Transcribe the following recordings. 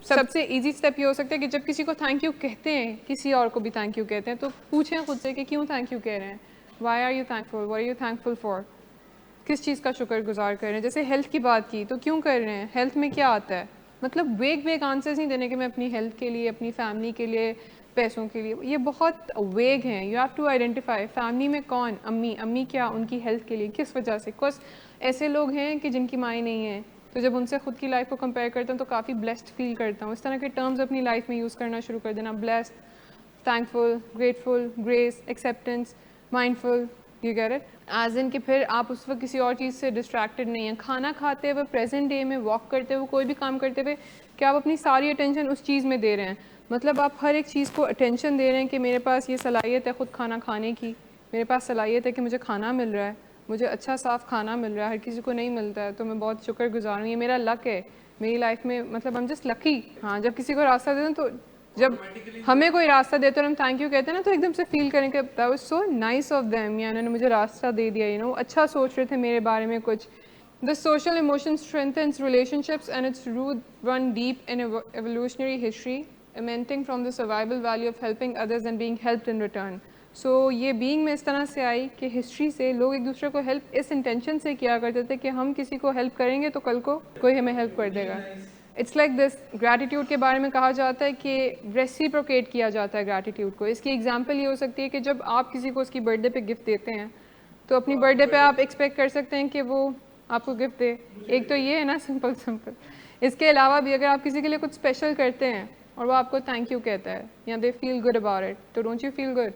सबसे easy step ये हो सकता है कि जब किसी को थैंक यू कहते हैं, किसी और को भी थैंक यू कहते हैं, तो पूछें खुद से कि क्यों थैंक यू कह रहे हैं, why are you thankful, what are you thankful for, किस चीज़ का शुक्रगुजार कर रहे हैं। जैसे हेल्थ की बात की तो क्यों कर रहे हैं, हेल्थ में क्या आता है, मतलब वेग वेग आंसर्स नहीं देने कि मैं अपनी हेल्थ के लिए, अपनी फैमिली के लिए, पैसों के लिए, ये बहुत वेग हैं। You have to identify family में कौन, अम्मी, अम्मी क्या, उनकी हेल्थ के लिए, किस वजह से, बिकॉज ऐसे लोग हैं कि जिनकी माएँ नहीं हैं, तो जब उनसे खुद की लाइफ को कंपेयर करता हूँ तो काफ़ी ब्लेस्ड फील करता हूँ। इस तरह के टर्म्स अपनी लाइफ में यूज़ करना शुरू कर देना, blessed, thankful, grateful, grace, acceptance, mindful, you get it. As in कि फिर आप उस वक्त किसी और चीज़ से डिस्ट्रैक्टेड नहीं हैं, खाना खाते हुए, प्रेजेंट डे में, वॉक करते हुए, कोई भी काम करते हुए, क्या आप अपनी सारी अटेंशन उस चीज़ में दे रहे हैं, मतलब आप हर एक चीज़ को अटेंशन दे रहे हैं कि मेरे पास ये सलाहियत है खुद खाना खाने की, मेरे पास सलाहियत है कि मुझे खाना मिल रहा है, मुझे अच्छा साफ़ खाना मिल रहा है, हर किसी को नहीं मिलता है, तो मैं बहुत शुक्रगुजार हूँ, ये मेरा लक है मेरी लाइफ में, मतलब हम जस्ट लकी। हाँ, जब किसी को रास्ता देते हैं तो जब हमें कोई रास्ता देते हैं और हम थैंक यू कहते हैं ना, तो एकदम से फील करें कि that was so nice of them, या उन्होंने मुझे रास्ता दे दिया, यू नो, अच्छा सोच रहे थे मेरे बारे में कुछ। The social emotion strengthens relationships and its root run deep in evolutionary history, emanating from the survival value of helping others and being helped in return. सो ये बीइंग में इस तरह से आई कि हिस्ट्री से लोग एक दूसरे को हेल्प इस इंटेंशन से किया करते थे कि हम किसी को हेल्प करेंगे तो कल को कोई हमें हेल्प कर देगा। इट्स लाइक दिस, ग्रैटिट्यूड के बारे में कहा जाता है कि रेसिप्रोकेट किया जाता है ग्रैटिट्यूड को। इसकी एग्जांपल ये हो सकती है कि जब आप किसी को उसकी बर्थडे पे गिफ्ट देते हैं, तो अपनी बर्थडे पे आप एक्सपेक्ट कर सकते हैं कि वो आपको गिफ्ट दे। एक तो ये है ना, सिंपल सिंपल। इसके अलावा भी अगर आप किसी के लिए कुछ स्पेशल करते हैं और वो आपको थैंक यू कहता है या they feel good about it, तो don't you feel good,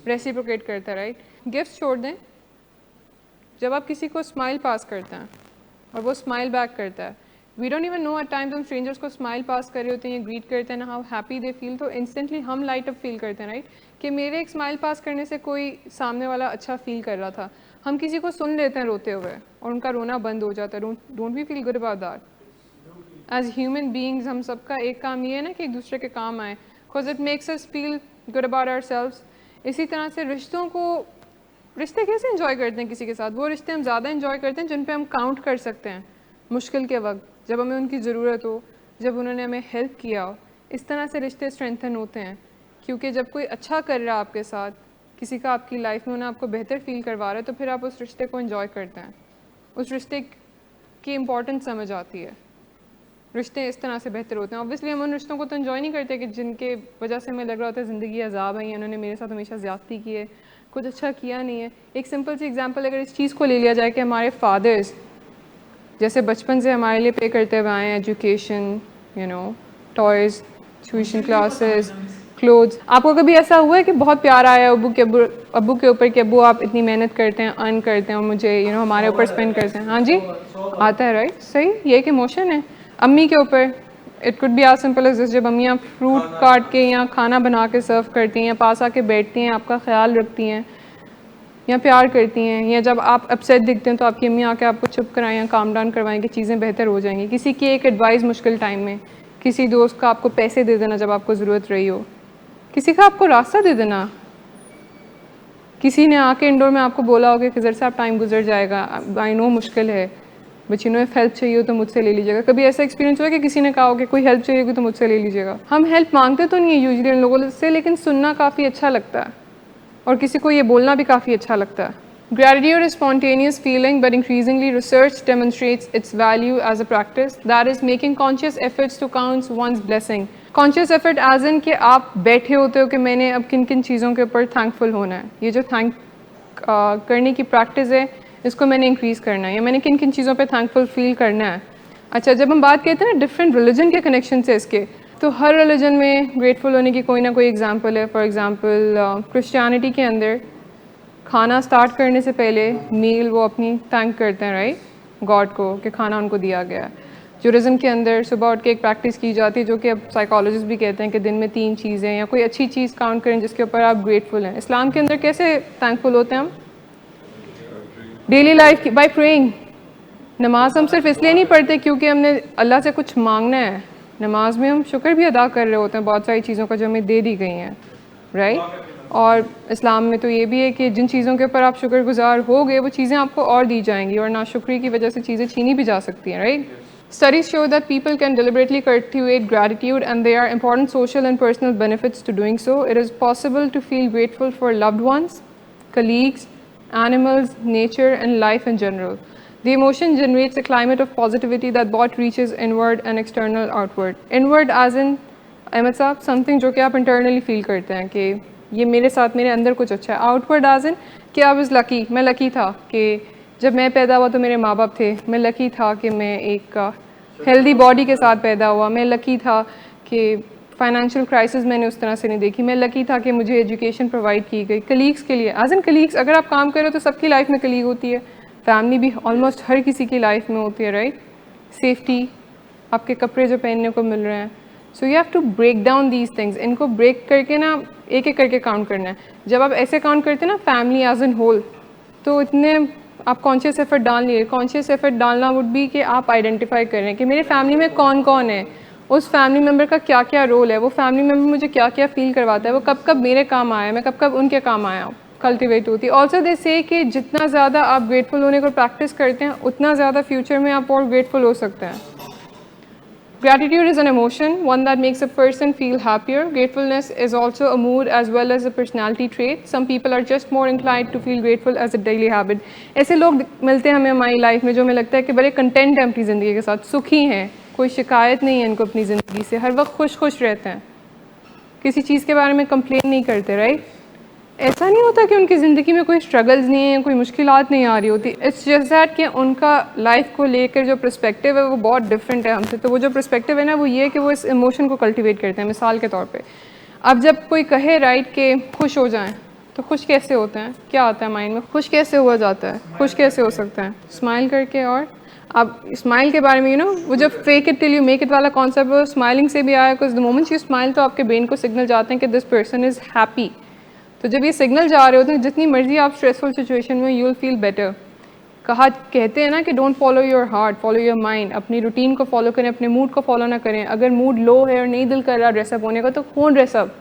reciprocate करता है, राइट। गिफ्ट छोड़ दें, जब आप किसी को स्माइल पास करते हैं और वो स्माइल बैक करता है, we don't even know at times हम स्ट्रेंजर्स को स्माइल पास कर रहे होते हैं या ग्रीट करते हैं ना, हाउ हैप्पी दे फील, तो इंस्टेंटली हम लाइट अप फील करते हैं, राइट, कि मेरे एक स्माइल पास करने से कोई सामने वाला अच्छा फील कर रहा था। हम किसी को सुन लेते हैं रोते हुए और उनका रोना बंद हो जाता है, don't we feel good about that. As human beings हम सबका एक काम ये है ना कि एक दूसरे के काम आए, because it makes us feel good about ourselves. इसी तरह से रिश्ते कैसे एंजॉय करते हैं किसी के साथ, वो रिश्ते हम ज़्यादा एंजॉय करते हैं जिन पे हम काउंट कर सकते हैं मुश्किल के वक्त, जब हमें उनकी ज़रूरत हो, जब उन्होंने हमें हेल्प किया हो। इस तरह से रिश्ते स्ट्रेंथन होते हैं, क्योंकि जब कोई अच्छा कर रहा है आपके साथ, किसी का आपकी लाइफ में उन्हें आपको बेहतर फील करवा रहा है, तो फिर आप उस रिश्ते को एंजॉय करते हैं, उस रिश्ते की इम्पोर्टेंस समझ आती है। रिश्ते इस तरह से बेहतर होते हैं। ऑब्वियसली हम उन रिश्तों को तो एंजॉय नहीं करते कि जिनके वजह से हमें लग रहा होता है ज़िंदगी अजाब है, उन्होंने मेरे साथ हमेशा ज़्यादती की है, कुछ अच्छा किया नहीं है। एक सिंपल सी एग्जांपल अगर इस चीज़ को ले लिया जाए कि हमारे फादर्स जैसे बचपन से हमारे लिए पे करते हुए आए हैं, education, you know, toys, tuition classes, clothes, आपको कभी ऐसा हुआ है कि बहुत प्यार आया अब्बू के ऊपर कि अब्बू आप इतनी मेहनत करते हैं, अर्न करते हैं और मुझे यू नो हमारे ऊपर स्पेंड करते हैं? हाँ जी, आता है, राइट, सही, ये एक इमोशन है। अम्मी के ऊपर it could be as simple as this, जब अम्मियाँ फ्रूट काट के या खाना बना के सर्व करती हैं, पास आके बैठती हैं, आपका ख्याल रखती हैं या प्यार करती हैं, या जब आप अपसेट दिखते हैं तो आपकी अम्मी आके आपको चुप कराएं या काम डाउन करवाएं कि चीज़ें बेहतर हो जाएंगी। किसी की एक एडवाइस मुश्किल टाइम में, किसी दोस्त का आपको पैसे दे देना जब आपको ज़रूरत रही हो, किसी का आपको रास्ता दे देना, किसी ने आके इंडोर में आपको बोला होगा कि ज़र से आप टाइम गुजर जाएगा, आई नो मुश्किल है, but you know if help चाहिए हो तो मुझसे ले लीजिएगा। कभी ऐसा एक्सपीरियंस हुआ कि किसी ने कहा हो कि कोई हेल्प चाहिए होगी तो मुझसे ले लीजिएगा? हम हेल्प मांगते तो नहीं है यूजुअली उन लोगों से, लेकिन सुनना काफ़ी अच्छा लगता है और किसी को ये बोलना भी काफ़ी अच्छा लगता है। Gratitude is spontaneous feeling, but increasingly research demonstrates its value as a practice, that is making conscious efforts to count one's blessing. Conscious effort as in कि आप बैठे होते हो कि मैंने अब किन किन चीज़ों के ऊपर थैंकफुल होना है, ये जो थैंक करने की प्रैक्टिस है इसको मैंने इंक्रीज़ करना है, या मैंने किन किन चीज़ों पे थैंकफुल फील करना है। अच्छा, जब हम बात करते हैं ना डिफरेंट रिलीजन के कनेक्शन से इसके, तो हर रिलीजन में ग्रेटफुल होने की कोई ना कोई एग्जांपल है। फॉर एग्जांपल क्रिश्चियनिटी के अंदर खाना स्टार्ट करने से पहले मील वो अपनी थैंक करते हैं, राइट, गॉड को कि खाना उनको दिया गया है। ज्यूडिज्म के अंदर सुबह उठ के एक प्रैक्टिस की जाती है जो कि अब साइकोलॉजिस्ट भी कहते हैं कि दिन में 3 चीज़ें या कोई अच्छी चीज़ काउंट करें जिसके ऊपर आप ग्रेटफुल हैं। इस्लाम के अंदर कैसे थैंकफुल होते हैं हम? डेली लाइफ की, बाय प्रेइंग। नमाज हम सिर्फ इसलिए नहीं पढ़ते क्योंकि हमने अल्लाह से कुछ मांगना है, नमाज में हम शुक्र भी अदा कर रहे होते हैं बहुत सारी चीज़ों का जो हमें दे दी गई हैं, राइट। और इस्लाम में तो ये भी है कि जिन चीज़ों के ऊपर आप शुक्रगुजार हो गए वो चीज़ें आपको और दी जाएंगी, और नाशुक्री की वजह से चीज़ें छीनी भी जा सकती हैं, right. Studies show that people can deliberately cultivate gratitude and there are important social and personal benefits to doing so. It is possible to feel grateful for loved ones, colleagues, animals, nature and life in general. The emotion generates a climate of positivity that both reaches inward and external outward. Inward as in Ahmad sahab something जो कि आप internally feel करते हैं कि ये मेरे साथ मेरे अंदर कुछ अच्छा है. आउटवर्ड एज इन कि आई वाज लकी, मैं लकी था कि जब मैं पैदा हुआ तो मेरे माँ बाप थे, मैं लकी था कि मैं एक हेल्दी बॉडी के साथ पैदा हुआ, मैं लकी था कि फाइनेंशियल क्राइसिस मैंने उस तरह से नहीं देखी, मैं लकी था कि मुझे एजुकेशन प्रोवाइड की गई. कलीग्स के लिए एज इन कलीग्स अगर आप काम करो तो सबकी लाइफ में कलीग होती है, फैमिली भी ऑलमोस्ट हर किसी की लाइफ में होती है, राइट. सेफ्टी, आपके कपड़े जो पहनने को मिल रहे हैं. So you have to break down these things. इनको ब्रेक करके ना एक एक करके काउंट करना है. जब आप ऐसे काउंट करते हैं ना फैमिली एज एन होल, तो इतने आप कॉन्शियस एफर्ट डाल नहीं रहे. कॉन्शियस एफर्ट डालना वुड बी कि आप आइडेंटिफाई कर रहे हैं कि मेरे फैमिली में कौन कौन है, उस फैमिली मेम्बर का क्या क्या रोल है, वो फैमिली मेम्बर मुझे क्या क्या फील करवाता है, वो कब कब मेरे काम आया, मैं कब कब उनके काम आया. कल्टिवेट होती है. ऑल्सो दे से कि जितना ज़्यादा आप ग्रेटफुल होने को प्रैक्टिस करते हैं उतना ज़्यादा फ्यूचर में आप और ग्रेटफुल हो सकते हैं. Gratitude is an emotion, one that makes a person feel happier. Gratefulness is also a mood as well as a personality trait. Some people are just more inclined to feel grateful as a daily habit. ऐसे लोग मिलते हैं हमें हमारी life में जो हमें लगता है कि बड़े कंटेंट हैं अपनी ज़िंदगी के साथ, सुखी हैं, कोई शिकायत नहीं है इनको अपनी ज़िंदगी से, हर वक्त खुश खुश रहते हैं, किसी चीज़ के बारे में कंप्लेन नहीं करते, राइट. ऐसा नहीं होता कि उनकी ज़िंदगी में कोई स्ट्रगल्स नहीं है, कोई मुश्किलात नहीं आ रही होती. इट्स जस्ट दैट कि उनका लाइफ को लेकर जो पर्सपेक्टिव है वो बहुत डिफरेंट है हमसे. तो वो जो पर्सपेक्टिव है ना वो ये है कि वो इस इमोशन को कल्टिवेट करते हैं. मिसाल के तौर पे अब जब कोई कहे राइट कि खुश हो जाएं, तो खुश कैसे होते हैं, क्या आता है माइंड में, खुश कैसे हुआ जाता है, खुश कैसे हो सकता है, स्माइल करके. और अब स्माइल के बारे में वो जब fake it till you make it वाला कॉन्सेप्ट वो स्माइलिंग से भी आया. Because the moment you smile तो आपके ब्रेन को सिग्नल जाते हैं कि दिस पर्सन इज़ हैप्पी. तो जब ये सिग्नल जा रहे होते हैं जितनी मर्जी आप स्ट्रेसफुल सिचुएशन में यू विल फील बेटर. कहते हैं ना कि don't follow your heart, follow your mind. अपनी रूटीन को फॉलो करें, अपने मूड को फॉलो ना करें. अगर मूड लो है और नहीं दिल कर रहा ड्रेसअप होने का तो कौन ड्रेसअप,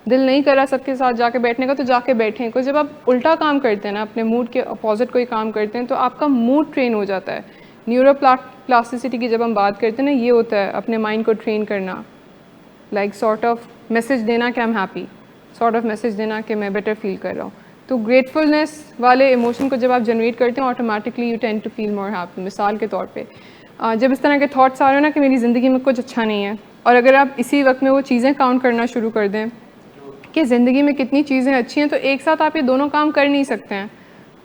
दिल नहीं कर रहा सबके साथ जाके बैठने का तो जाके बैठें. कुछ जब आप उल्टा काम करते हैं ना, अपने मूड के अपोजिट कोई काम करते हैं तो आपका मूड ट्रेन हो जाता है. न्यूरोप्लास्टिसिटी की जब हम बात करते हैं ना, ये होता है अपने माइंड को ट्रेन करना, लाइक सॉर्ट ऑफ मैसेज देना कि I am happy, sort of message देना कि मैं बेटर फील कर रहा हूँ. तो ग्रेटफुलनेस वाले इमोशन को जब आप जनरेट करते हैं automatically you tend to feel more happy. मिसाल के तौर पे जब इस तरह के थॉट्स आ रहे हैं ना कि मेरी ज़िंदगी में कुछ अच्छा नहीं है, और अगर आप इसी वक्त में वो चीज़ें काउंट करना शुरू कर दें कि ज़िंदगी में कितनी चीज़ें अच्छी हैं, तो एक साथ आप ये दोनों काम कर नहीं सकते हैं.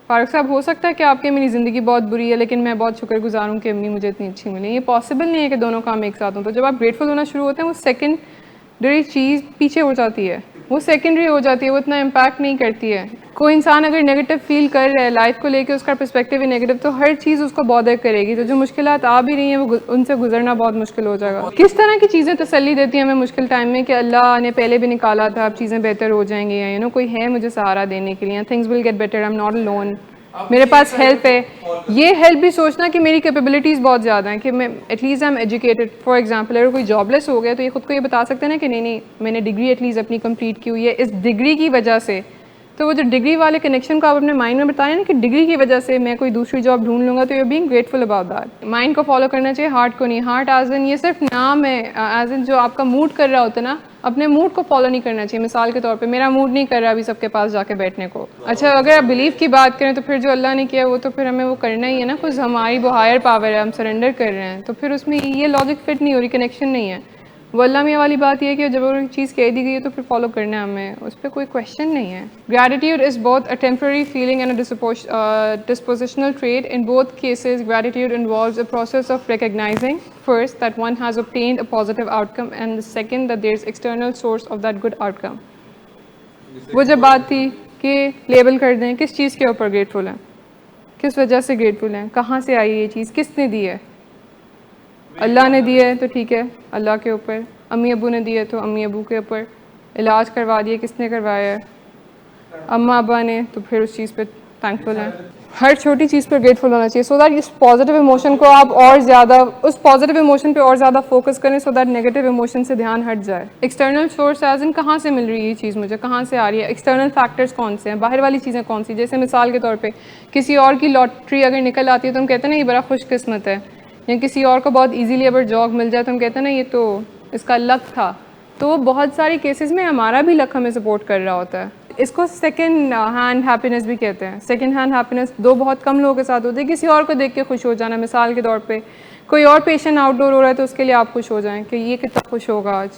फारूक साहब, हो सकता है कि आपके मेरी ज़िंदगी बहुत बुरी है लेकिन मैं बहुत शुक्रगुजार हूँ कि अम्मी मुझे इतनी अच्छी मिली. ये पॉसिबल नहीं है कि दोनों काम एक साथ हों. तो जब आप ग्रेटफुल होना शुरू होते हैं वो सेकेंडरी चीज़ पीछे हो जाती है, वो सेकेंडरी हो जाती है, वो इतना इम्पैक्ट नहीं करती है. कोई इंसान अगर नेगेटिव फील कर रहा है लाइफ को लेके, उसका पर्सपेक्टिव ही नेगेटिव, तो हर चीज़ उसको बॉदर करेगी. तो जो मुश्किलात आ भी रही हैं वो उनसे गुजरना बहुत मुश्किल हो जाएगा. किस तरह की चीज़ें तसल्ली देती हैं हमें मुश्किल टाइम में कि अल्लाह ने पहले भी निकाला था, अब चीज़ें बेहतर हो जाएंगी, या कोई है मुझे सहारा देने के लिए, things will get better, I am not alone, मेरे पास हेल्प है. ये हेल्प भी सोचना कि मेरी कैपेबिलिटीज़ बहुत ज़्यादा हैं, कि मैं at least I am educated. For example अगर कोई जॉबलेस हो गया तो ये खुद को ये बता सकते हैं ना कि नहीं मैंने डिग्री एटलीस्ट अपनी कंप्लीट की हुई है, इस डिग्री की वजह से. तो वो जो डिग्री वाले कनेक्शन को आप अपने माइंड में बताएं ना कि डिग्री की वजह से मैं कोई दूसरी जॉब ढूंढ लूँगा, तो you being grateful about that. Mind को फॉलो करना चाहिए, हार्ट को नहीं. हार्ट एज इन ये सिर्फ नाम है, एज इन जो आपका मूड कर रहा होता है ना, अपने मूड को फॉलो नहीं करना चाहिए. मिसाल के तौर पे मेरा मूड नहीं कर रहा अभी सबके पास जाके बैठने को. अच्छा, अगर आप बिलीव की बात करें तो फिर जो अल्लाह ने किया वो तो फिर हमें वो करना ही है ना. कुछ हमारी वो हायर पावर है, हम सरेंडर कर रहे हैं, तो फिर उसमें ये लॉजिक फिट नहीं हो रही, कनेक्शन नहीं है. वो अल्लाह मियाँ वाली बात ये है कि जब वो चीज़ कह दी गई है तो फिर फॉलो करना है हमें, उस पर कोई क्वेश्चन नहीं है. Gratitude is both a temporary feeling and a dispositional trait. In both cases, gratitude involves a process of recognizing, first, that one has obtained a positive outcome, and the second, that there is external source of that good outcome. वो जब बात थी कि label कर दें किस चीज़ के ऊपर ग्रेटफुल हैं, किस वजह से ग्रेटफुल हैं, कहाँ से आई ये चीज़, किसने दी है. अल्लाह ने दिया है तो ठीक है, अल्लाह के ऊपर. अम्मी अबू ने दिया है तो अम्मी अबू के ऊपर. इलाज करवा दिया, किसने करवाया है, अम्मा अब्बा ने, तो फिर उस चीज़ पे थैंकफुल हैं. हर छोटी चीज़ पर ग्रेटफुल होना चाहिए, सो दैट इस पॉजिटिव इमोशन को आप और ज़्यादा, उस पॉजिटिव इमोशन पे और ज़्यादा फोकस करें, सो दैट नेगेटिव इमोशन से ध्यान हट जाए. एक्सटर्नल सोर्स एज इन कहाँ से मिल रही है ये चीज़, मुझे कहाँ से आ रही है, एक्सटर्नल फैक्टर्स कौन से हैं, बाहर वाली चीज़ें कौन सी. जैसे मिसाल के तौर पर किसी और की लॉटरी अगर निकल आती है तो हम कहते हैं ना ये बड़ा खुशकिस्मत है, या किसी और को बहुत इजीली अगर जॉब मिल जाए तो हम कहते हैं ना ये तो इसका लक था, तो बहुत सारी केसेस में हमारा भी लक हमें सपोर्ट कर रहा होता है। इसको सेकंड हैंड हैप्पीनेस भी कहते हैं। सेकंड हैंड हैप्पीनेस दो बहुत कम लोगों के साथ होती है। किसी और को देख के खुश हो जाना, मिसाल के तौर पे कोई और पेशेंट आउटडोर हो रहा है तो उसके लिए आप खुश हो जाएं कि ये कितना खुश होगा आज,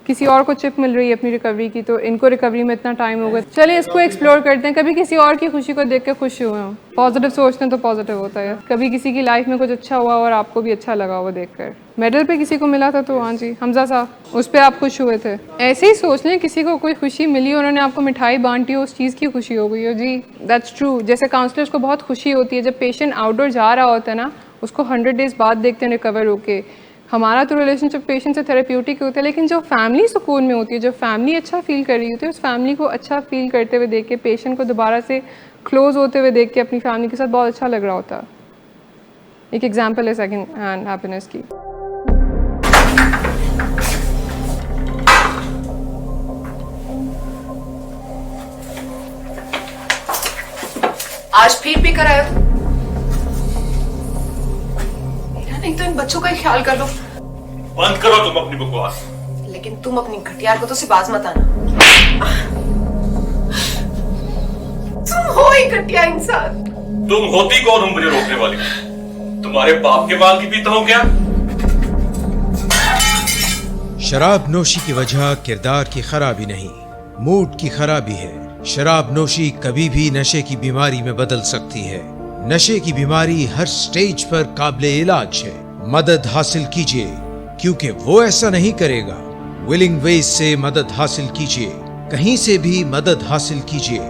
किसी और को चिप मिल रही है अपनी रिकवरी की तो इनको रिकवरी में इतना टाइम होगा, चलिए इसको एक्सप्लोर करते हैं। कभी किसी और की खुशी को देख के खुश हुए हों, पॉजिटिव सोचते हैं तो पॉजिटिव होता है। कभी किसी की लाइफ में कुछ अच्छा हुआ और आपको भी अच्छा लगा वो देखकर। मेडल पे किसी को मिला था तो हाँ जी हमजा साहब, उस पर आप खुश हुए थे। ऐसे ही सोच लें किसी को कोई खुशी मिली, उन्होंने आपको मिठाई बांटी हो, उस चीज़ की खुशी हो गई हो जी, दैट्स ट्रू। जैसे काउंसलर्स को बहुत खुशी होती है जब पेशेंट आउटडोर जा रहा होता है ना, उसको 100 डेज़ बाद देखते हैं रिकवर होके। हमारा तो रिलेशनशिप पेशेंट से थेरेप्यूटिक होता है, लेकिन जो फैमिली सुकून में होती है, जो फैमिली अच्छा फील कर रही होती है, उस फैमिली को अच्छा फील करते हुए देख के, पेशेंट को दोबारा से क्लोज होते हुए देख के अपनी फैमिली के साथ बहुत अच्छा लग रहा होता है। एक एग्जांपल है सेकंड हैंड हैप्पीनेस की। आज फिर पी कर आए हो? नहीं तो इन बच्चों का ही ख्याल कर लो। बंद करो तुम अपनी बकवास। लेकिन तुम अपनी घटियार को तो सिर्फ बाज मत आना। तुम हो ही घटिया इंसान। तुम होती कौन हो मुझे रोकने वाली? तुम्हारे बाप के बाल की पीता हूं क्या? शराब नोशी की वजह किरदार की खराबी नहीं, मूड की खराबी है। शराब नोशी कभी भी नशे की बीमारी में बदल सकती है। नशे की बीमारी हर स्टेज पर काबिले इलाज है। मदद हासिल कीजिए, क्योंकि वो ऐसा नहीं करेगा। विलिंग वेज से मदद हासिल कीजिए, कहीं से भी मदद हासिल कीजिए,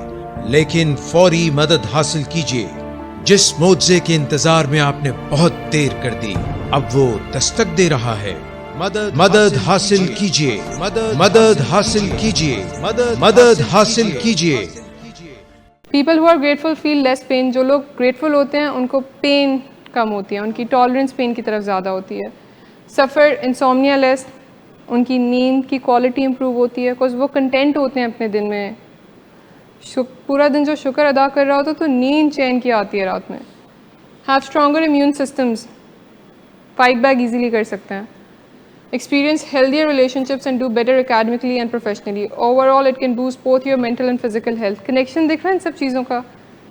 लेकिन फौरी मदद हासिल कीजिए। जिस मुआवजे के इंतजार में आपने बहुत देर कर दी, अब वो दस्तक दे रहा है। मदद हासिल कीजिए, मदद हासिल कीजिए, मदद हासिल कीजिए। People who are grateful feel less pain. जो लोग ग्रेटफुल होते हैं उनको पेन कम होती है, उनकी टॉलरेंस पेन की तरफ ज़्यादा होती है। सफ़र इंसोम्निया लेस, उनकी नींद की क्वालिटी इंप्रूव होती है, बिकॉज वो कंटेंट होते हैं अपने दिन में। पूरा दिन जो शुक्र अदा कर रहा होता है तो नींद चैन की आती है रात में। Have stronger immune systems, fight back easily कर सकते हैं। Experience healthier relationships and do better academically and professionally. Overall, it can boost both your mental and physical health. Connection दिख रहा है इन सब चीज़ों का।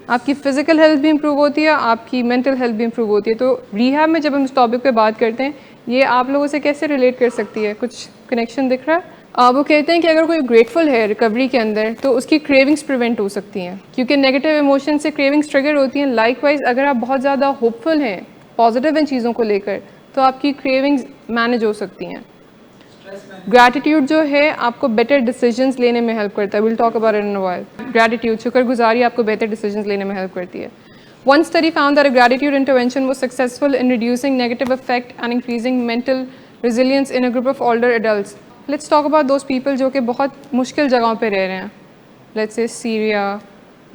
आपकी physical health भी improve होती है, आपकी mental health भी improve होती है। तो rehab में जब हम इस topic पे बात करते हैं, ये आप लोगों से कैसे relate कर सकती है? कुछ connection दिख रहा है? वो कहते हैं कि अगर कोई grateful है recovery के अंदर, तो उसकी cravings prevent हो सकती हैं, क्योंकि negative emotion से cravings trigger होती हैं। Likewise, अगर आप बहुत ज़्यादा hopeful हैं, positive इन चीज़ों को लेकर, तो आपकी क्रेविंग्स मैनेज हो सकती हैं। ग्रैटिट्यूड जो है आपको बेटर डिसीजंस लेने में हेल्प करता है। Will talk about it in a while. Gratitude, शुक्रगुजारी आपको बेटर डिसीजंस लेने में हेल्प करती है। One study found that a gratitude intervention was successful in reducing negative effect and increasing mental resilience in a group of older adults. Let's talk about those people जो कि बहुत मुश्किल जगहों पर रह रहे हैं, लेट्स से सीरिया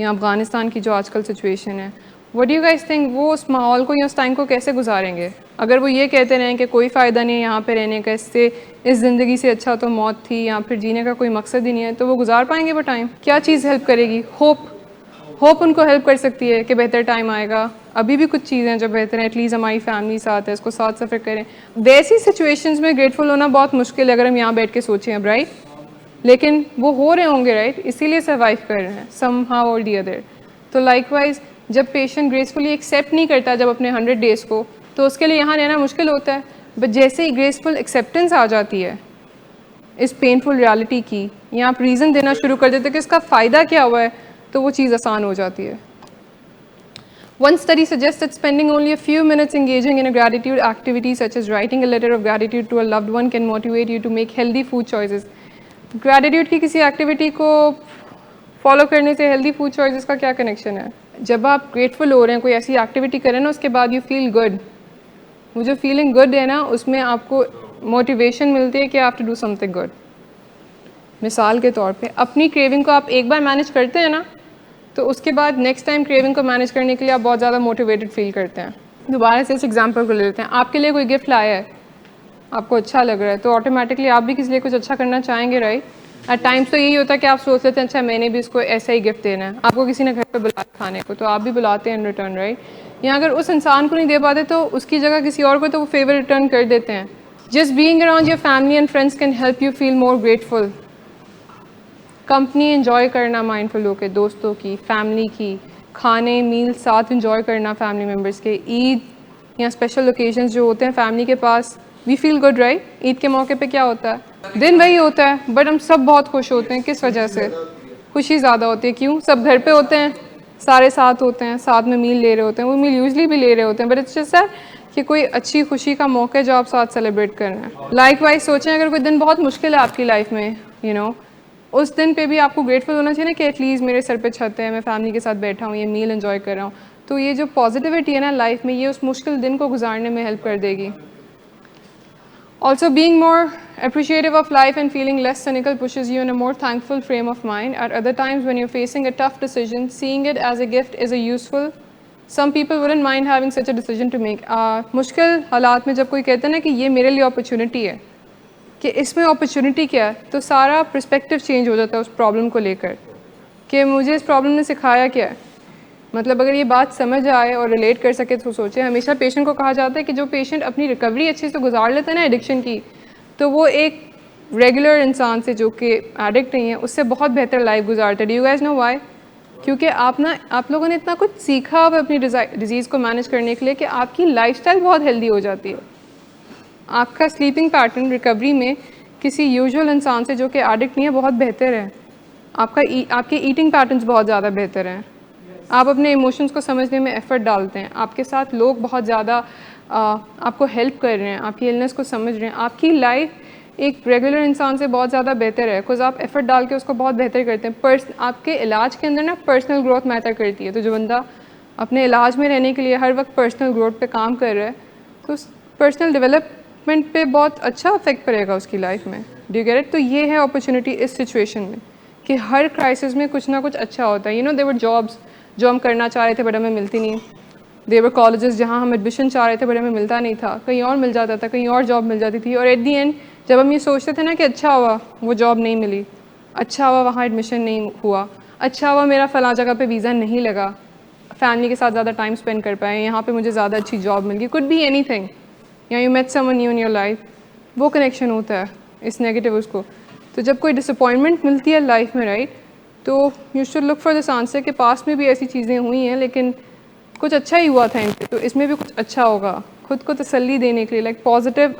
या अफगानिस्तान की जो आजकल सिचुएशन है। What do you guys think, वो उस माहौल को या उस टाइम को कैसे गुजारेंगे? अगर वो ये कहते रहें कि कोई फ़ायदा नहीं है यहाँ पे रहने का, इससे इस ज़िंदगी से अच्छा तो मौत थी, या फिर जीने का कोई मकसद ही नहीं है, तो वो गुजार पाएंगे वो टाइम? क्या चीज़ हेल्प करेगी? होप उनको हेल्प कर सकती है कि बेहतर टाइम आएगा। अभी भी कुछ चीज़ें जो बेहतर हैं, एटलीस्ट हमारी फैमिली साथ है, इसको साथ सफ़र करें। वैसी सिचुएशंस में ग्रेटफुल होना बहुत मुश्किल है अगर हम यहाँ बैठ के सोचें अब, राइट? लेकिन वो हो रहे होंगे, राइट? इसीलिए सर्वाइव कर रहे हैं सम हाउ और दी अदर। तो लाइकवाइज जब पेशेंट ग्रेसफुली एक्सेप्ट नहीं करता जब अपने 100 डेज़ को, तो उसके लिए यहाँ रहना मुश्किल होता है। बट जैसे ही ग्रेसफुल एक्सेप्टेंस आ जाती है इस पेनफुल रियलिटी की, या आप रीज़न देना शुरू कर देते हो कि इसका फ़ायदा क्या हुआ है, तो वो चीज़ आसान हो जाती है। One study suggests that spending only a few minutes engaging in a gratitude activity such as writing a letter of gratitude to a loved one can motivate you to make healthy food choices. Gratitude की किसी activity को follow करने से healthy food choices का क्या connection है? जब आप ग्रेटफुल हो रहे हैं, कोई ऐसी एक्टिविटी करें ना, उसके बाद यू फील गुड। वो जो फीलिंग गुड है ना, उसमें आपको मोटिवेशन मिलती है कि आप टू डू समथिंग गुड। मिसाल के तौर पे अपनी क्रेविंग को आप एक बार मैनेज करते हैं ना, तो उसके बाद नेक्स्ट टाइम क्रेविंग को मैनेज करने के लिए आप बहुत ज़्यादा मोटिवेटेड फील करते हैं। दोबारा से इस एग्जांपल को ले लेते हैं। आपके लिए कोई गिफ्ट लाया है, आपको अच्छा लग रहा है, तो ऑटोमेटिकली आप भी किसी लिए कुछ अच्छा करना चाहेंगे, राइट? एट टाइम्स तो यही होता है कि आप सोच लेते हैं अच्छा मैंने भी इसको ऐसा ही गिफ्ट देना है, आपको किसी ने घर पे बुलाया खाने को तो आप भी बुलाते हैं इन रिटर्न, राइट? या अगर उस इंसान को नहीं दे पाते तो उसकी जगह किसी और को तो वो फेवर रिटर्न कर देते हैं। Just being around your family and friends can help you feel more grateful. Company enjoy करना माइंडफुल होकर, दोस्तों की, फैमिली की, खाने मील साथ एंजॉय करना फैमिली मेम्बर्स के, ईद या स्पेशल ओकेजन्स जो होते हैं फैमिली के पास, we feel good, right? Eid के मौके पे क्या होता है, दिन वही होता है बट हम सब बहुत खुश होते हैं। किस वजह से खुशी ज़्यादा होती है? क्यों? सब घर पे होते हैं, सारे साथ होते हैं, साथ में मील ले रहे होते हैं, वो मील यूजली भी ले रहे होते हैं बट इट्स जस्ट कि कोई अच्छी खुशी का मौका है जो आप साथ सेलिब्रेट कर रहे हैं। लाइक वाइज सोचें अगर कोई दिन बहुत मुश्किल है आपकी लाइफ में, यू नो, उस दिन पे भी आपको ग्रेटफुल होना चाहिए ना कि एटलीस्ट मेरे सर पे छत है, मैं फैमिली के साथ बैठा हूँ, ये मील एंजॉय कर रहा हूँ। तो ये जो पॉजिटिविटी है ना लाइफ में, ये उस मुश्किल दिन को गुजारने में हेल्प कर देगी। Also, being more appreciative of life and feeling less cynical pushes you in a more thankful frame of mind. At other times, when you're facing a tough decision, seeing it as a gift is a useful. Some people wouldn't mind having such a decision to make. मुश्किल हालात में जब कोई कहता है ना कि ये मेरे लिए अपॉर्चुनिटी है, कि इसमें अपॉर्चुनिटी क्या है, तो सारा पर्सपेक्टिव चेंज हो जाता है उस प्रॉब्लम को लेकर कि मुझे इस प्रॉब्लम ने सिखाया क्या है। मतलब अगर ये बात समझ आए और रिलेट कर सके तो सोचें। हमेशा पेशेंट को कहा जाता है कि जो पेशेंट अपनी रिकवरी अच्छे से गुजार लेता है ना एडिक्शन की, तो वो एक रेगुलर इंसान से जो कि एडिक्ट नहीं है उससे बहुत बेहतर लाइफ गुजारता है। Do you guys know why? क्योंकि आप लोगों ने इतना कुछ सीखा अब अपनी डिजीज़ को मैनेज करने के लिए कि आपकी लाइफस्टाइल बहुत हेल्दी हो जाती है। आपका स्लीपिंग पैटर्न रिकवरी में किसी यूजुअल इंसान से जो कि एडिक्ट नहीं है बहुत बेहतर है। आपके ईटिंग पैटर्न्स बहुत ज़्यादा बेहतर हैं। आप अपने इमोशंस को समझने में एफ़र्ट डालते हैं। आपके साथ लोग बहुत ज़्यादा आपको हेल्प कर रहे हैं, आपकी इलनेस को समझ रहे हैं। आपकी लाइफ एक रेगुलर इंसान से बहुत ज़्यादा बेहतर है बिकॉज आप एफ़र्ट डाल के उसको बहुत बेहतर करते हैं। आपके इलाज के अंदर ना पर्सनल ग्रोथ मैटर करती है। तो जो बंदा अपने इलाज में रहने के लिए हर वक्त पर्सनल ग्रोथ पे काम कर रहा है तो पर्सनल डेवलपमेंट पे बहुत अच्छा इफेक्ट पड़ेगा उसकी लाइफ में। Do you get it? तो ये है अपॉर्चुनिटी इस सिचुएशन में कि हर क्राइसिस में कुछ ना कुछ अच्छा होता है। You know, there were jobs जो हम करना चाह रहे थे बट हमें मिलती नहीं। देयर वर कॉलेजेस जहाँ हम एडमिशन चाह रहे थे बट हमें मिलता नहीं था, कहीं और मिल जाता था, कहीं और जॉब मिल जाती थी। और एट दी एंड जब हम ये सोचते थे ना कि अच्छा हुआ वो जॉब नहीं मिली, अच्छा हुआ वहाँ एडमिशन नहीं हुआ, अच्छा हुआ मेरा फ़लाँ जगह पे वीज़ा नहीं लगा, फैमिली के साथ ज़्यादा टाइम स्पेंड कर पाए, यहाँ पे मुझे ज़्यादा अच्छी जॉब मिल गई, कुड बी एनीथिंग, या you met someone new in your life, वो कनेक्शन होता है इस नेगेटिव उसको। तो जब कोई डिसअपॉइंटमेंट मिलती है लाइफ में, राइट, तो you should look for this answer कि पास में भी ऐसी चीज़ें हुई हैं लेकिन कुछ अच्छा ही हुआ था इनसे, तो इसमें भी कुछ अच्छा होगा। खुद को तसल्ली देने के लिए, लाइक पॉजिटिव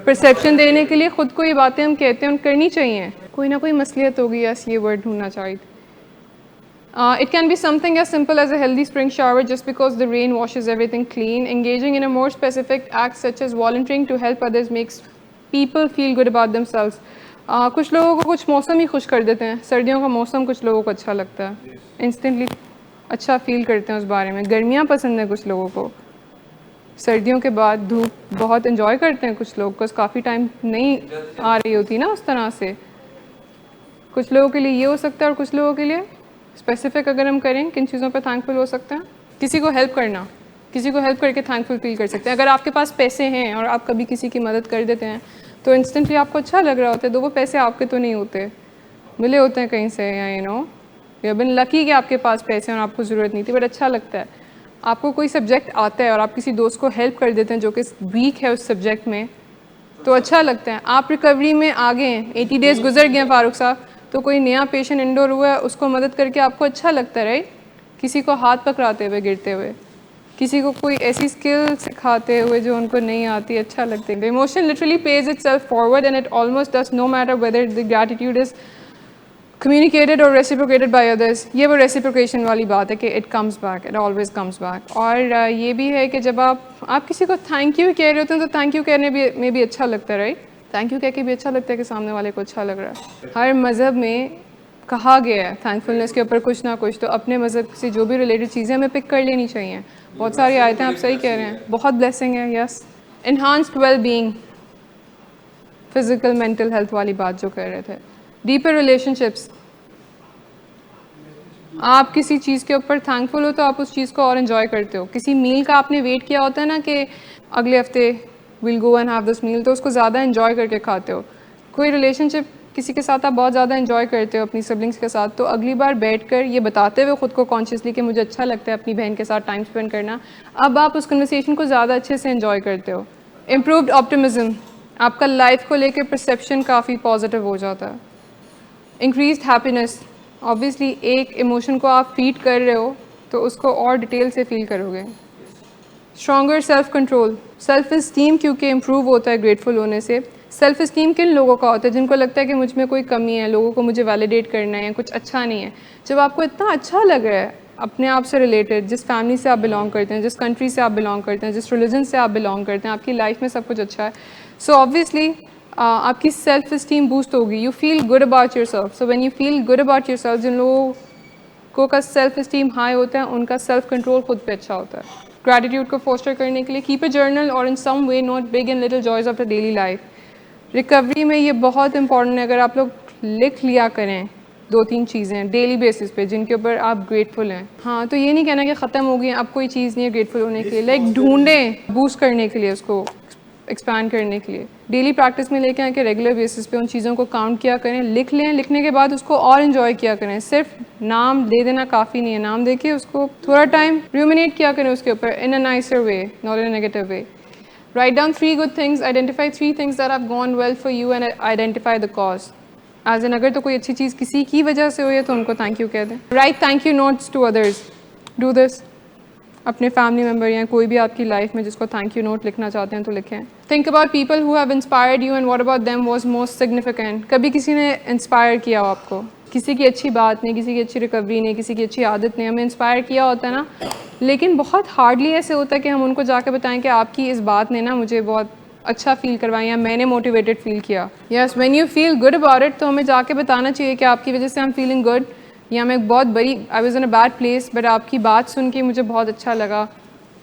परसेप्शन देने के लिए खुद को ये बातें हम कहते हैं उन करनी चाहिए। कोई ना कोई मसलियत होगी, यस, ये वर्ड ढूंढना चाहिए। It can be something as simple as a healthy spring shower just because the rain washes everything clean. Engaging in a more specific act such as volunteering to help others makes people feel good about themselves. कुछ लोगों को कुछ मौसम ही खुश कर देते हैं। सर्दियों का मौसम कुछ लोगों को अच्छा लगता है, इंस्टेंटली अच्छा फील करते हैं उस बारे में। गर्मियाँ पसंद है कुछ लोगों को, सर्दियों के बाद धूप बहुत इन्जॉय करते हैं कुछ लोग, बिकॉज काफ़ी टाइम नहीं आ रही होती ना उस तरह से। कुछ लोगों के लिए ये हो सकता है और कुछ लोगों के लिए स्पेसिफिक अगर हम करें किन चीज़ों पे थैंकफुल हो सकते हैं, किसी को हेल्प करना, किसी को हेल्प करके थैंकफुल फील कर सकते हैं। अगर आपके पास पैसे हैं और आप कभी किसी की मदद कर देते हैं तो इंस्टेंटली आपको अच्छा लग रहा होता है, तो वो पैसे आपके तो नहीं होते, मिले होते हैं कहीं से, या you know you been lucky कि आपके पास पैसे हैं और आपको ज़रूरत नहीं थी, बट अच्छा लगता है। आपको कोई सब्जेक्ट आता है और आप किसी दोस्त को हेल्प कर देते हैं जो कि वीक है उस सब्जेक्ट में, तो अच्छा लगता है। आप रिकवरी में आगे हैं, 80 डेज़ गुजर गए हैं फारूक साहब, तो कोई नया पेशेंट इंडोर हुआ है उसको मदद करके आपको अच्छा लगता है, राइट? किसी को हाथ पकड़ाते हुए गिरते हुए, किसी को कोई ऐसी स्किल सिखाते हुए जो उनको नहीं आती, अच्छा लगता है। The emotion literally pays itself forward and it almost does no matter whether the gratitude is communicated और रेसिप्रोकेटेड बाय अदर्स। ये वो रेसिप्रोकेशन वाली बात है कि it comes back, it always comes back. और ये भी है कि जब आप किसी को थैंक यू कह रहे होते हैं तो थैंक यू कहने में भी अच्छा लगता है, राइट? थैंक यू कह के भी अच्छा लगता है कि सामने वाले को अच्छा लग रहा है। हर मज़हब में कहा गया है थैंकफुलनेस के ऊपर कुछ ना कुछ, तो अपने मज़हब से जो भी रिलेटेड चीज़ें हमें पिक कर लेनी चाहिए। बहुत सारी आयतें, आप सही कह रहे हैं, बहुत ब्लेसिंग है, yes. Enhanced well being, physical mental health वाली बात जो कर रहे थे। डीपर रिलेशनशिप्स, आप किसी चीज़ के ऊपर थैंकफुल हो तो आप उस चीज़ को और इन्जॉय करते हो। किसी मील का आपने वेट किया होता है ना कि अगले हफ्ते will go and have this meal, तो उसको ज़्यादा इन्जॉय करके खाते हो। कोई रिलेशनशिप किसी के साथ आप बहुत ज़्यादा एंजॉय करते हो अपनी सिबलिंग्स के साथ, तो अगली बार बैठकर ये बताते हुए ख़ुद को कॉन्शियसली कि मुझे अच्छा लगता है अपनी बहन के साथ टाइम स्पेंड करना, अब आप उस कन्वर्सेशन को ज़्यादा अच्छे से एंजॉय करते हो। इम्प्रूव्ड ऑप्टिमिज्म, आपका लाइफ को लेकर परसेप्शन काफ़ी पॉजिटिव हो जाता है। इंक्रीज्ड हैप्पीनेस, ऑब्वियसली एक इमोशन को आप फीड कर रहे हो तो उसको और डिटेल से फील करोगे। Stronger self control, self esteem क्योंकि इम्प्रूव होता है ग्रेटफुल होने से। सेल्फ इस्टीम किन लोगों का होता है? जिनको लगता है कि मुझ में कोई कमी है, लोगों को मुझे वैलिडेट करना है, कुछ अच्छा नहीं है। जब आपको इतना अच्छा लग रहा है अपने आप से रिलेटेड, जिस फैमिली से आप बिलोंग करते हैं, जिस कंट्री से आप बिलोंग करते हैं, जिस रिलीजन से आप बिलोंग करते हैं, आपकी लाइफ में सब कुछ अच्छा है, सो ऑब्वियसली आपकी सेल्फ इस्टीम बूस्ट होगी। You feel good about yourself. So when you feel good about yourself, जिन लोगों का सेल्फ इस्टीम हाई होता है उनका सेल्फ कंट्रोल खुद पे अच्छा होता है। ग्रैटिट्यूड को फोस्टर करने के लिए कीप अ जर्नल और in some way note big and little joys of the daily life. Recovery में ये बहुत इंपॉर्टेंट है, अगर आप लोग लिख लिया करें 2-3 चीज़ें डेली बेसिस पे जिनके ऊपर आप ग्रेटफुल हैं। हाँ, तो ये नहीं कहना कि ख़त्म हो गई अब कोई चीज़ नहीं है ग्रेटफुल होने के लिए, लाइक ढूंढें बूस्ट करने के लिए, उसको एक्सपैंड करने के लिए। डेली प्रैक्टिस में लेके आके रेगुलर बेसिस पे उन चीज़ों को काउंट किया करें, लिख लें, लिखने के बाद उसको और इन्जॉय किया करें। सिर्फ नाम दे देना काफ़ी नहीं है, नाम दे के उसको थोड़ा टाइम रूमिनेट किया करें उसके ऊपर in a nicer way, not in a negative way. Write down 3 good things, identify 3 things that have gone well for you and identify the cause. As in, अगर तो कोई अच्छी चीज़ किसी की वजह से हुई है तो उनको थैंक यू कह दें। Write thank you notes to others. Do this. अपने फैमिली मेम्बर या कोई भी आपकी लाइफ में जिसको थैंक यू नोट लिखना चाहते हैं तो लिखें। Think about people who have inspired you and what about them was most significant. कभी किसी ने इंस्पायर किया हो आपको, किसी की अच्छी बात नहीं, किसी की अच्छी रिकवरी नहीं, किसी की अच्छी आदत नहीं, हमें इंस्पायर किया होता है ना, लेकिन बहुत हार्डली ऐसे होता है कि हम उनको जाकर बताएं कि आपकी इस बात ने ना मुझे बहुत अच्छा फील करवाया या मैंने मोटिवेटेड फील किया। Yes, when you feel good about it तो हमें जाके बताना चाहिए कि आपकी वजह से आई एम फीलिंग गुड, या मैं बहुत बड़ी I was in a bad place but आपकी बात सुन के मुझे बहुत अच्छा लगा।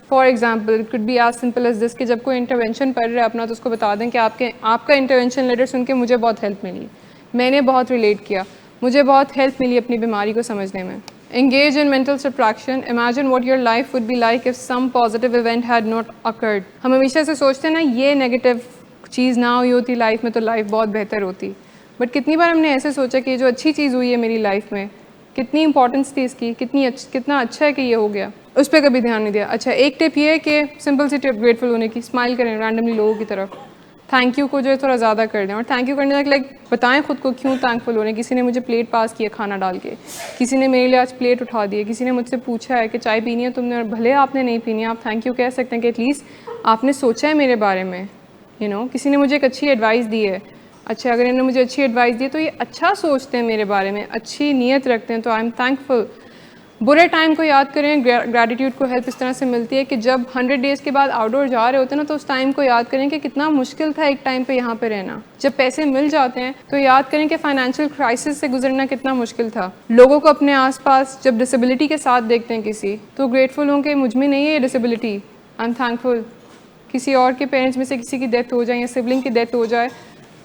For example it could be as simple as this कि जब कोई इंटरवेंशन पढ़ रहा है अपना तो उसको बता दें कि आपका इंटरवेंशन लेटर सुन के मुझे बहुत हेल्प मिली, मैंने बहुत रिलेट किया, मुझे बहुत हेल्प मिली अपनी बीमारी को समझने में। Engage in mental subtraction. Imagine what your life would be like if some positive event had not occurred. हम हमेशा से सोचते हैं ना ये नेगेटिव चीज़ ना हुई होती लाइफ में तो लाइफ बहुत बेहतर होती, बट कितनी बार हमने ऐसे सोचा कि जो अच्छी चीज़ हुई है मेरी लाइफ में कितनी इंपॉर्टेंस थी इसकी, कितना अच्छा है कि ये हो गया, उस पर कभी ध्यान नहीं दिया। अच्छा, एक टिप ये है कि सिंपल सी टिप ग्रेटफुल होने की, स्माइल करें रैंडमली लोगों की तरफ, थैंक यू को जो है थोड़ा ज़्यादा कर दें, और थैंक यू करने तक लाइक बताएं खुद को क्यों थैंकफुल हो रहे हैं। किसी ने मुझे प्लेट पास किया खाना डाल के, किसी ने मेरे लिए आज प्लेट उठा दी है, किसी ने मुझसे पूछा है कि चाय पीनी है तुमने, और भले आपने नहीं पीनी है आप थैंक यू कह सकते हैं कि एटलीस्ट आपने सोचा है मेरे बारे में, यू नो। किसी ने मुझे एक अच्छी एडवाइस दी है, अच्छा अगर इन्होंने मुझे अच्छी एडवाइस दी है तो ये अच्छा सोचते हैं मेरे बारे में, अच्छी नीयत रखते हैं, तो आई एम थैंकफुल। बुरे टाइम को याद करें, ग्रैटिट्यूड को हेल्प इस तरह से मिलती है कि जब 100 डेज़ के बाद आउटडोर जा रहे होते हैं ना तो उस टाइम को याद करें कि कितना मुश्किल था एक टाइम पे यहाँ पे रहना। जब पैसे मिल जाते हैं तो याद करें कि फाइनेंशियल क्राइसिस से गुजरना कितना मुश्किल था। लोगों को अपने आसपास जब डिसेबिलिटी के साथ देखते हैं किसी, तो ग्रेटफुल हों कि मुझ में नहीं है ये डिसेबिलिटी, आई एम थैंकफुल। किसी और के पेरेंट्स में से किसी की डेथ हो जाए या सिबलिंग की डेथ हो जाए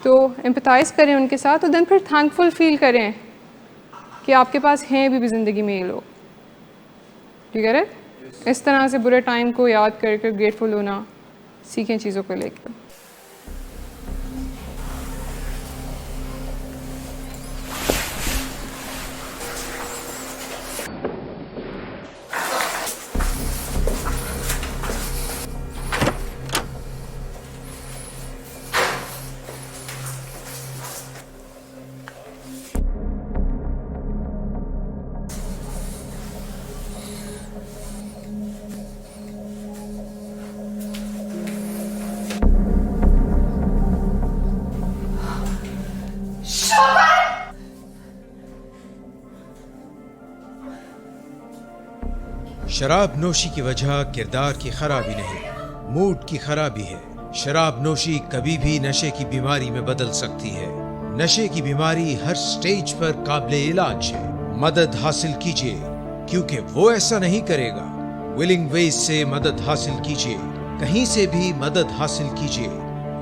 तो एम्पैथाइज़ करें उनके साथ, तो देन फिर थैंकफुल फील करें कि आपके पास हैं भी ज़िंदगी में ये लोग, ठीक है। इस तरह से बुरे टाइम को याद कर कर ग्रेटफुल होना सीखें चीज़ों को लेकर। शराब नोशी की वजह किरदार की खराबी नहीं, मूड की खराबी है। शराब नोशी कभी भी नशे की बीमारी में बदल सकती है। नशे की बीमारी हर स्टेज पर काबिले इलाज है। मदद हासिल कीजिए, क्योंकि वो ऐसा नहीं करेगा। विलिंग वेज से मदद हासिल कीजिए, कहीं से भी मदद हासिल कीजिए,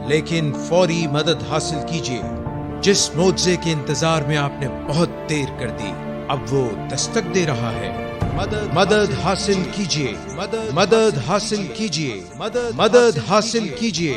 लेकिन फौरी मदद हासिल कीजिए। जिस मुआवजे के इंतजार में आपने बहुत देर कर दी, अब वो दस्तक दे रहा है। मदद हासिल कीजिए, मदद हासिल कीजिए, मदद हासिल कीजिए।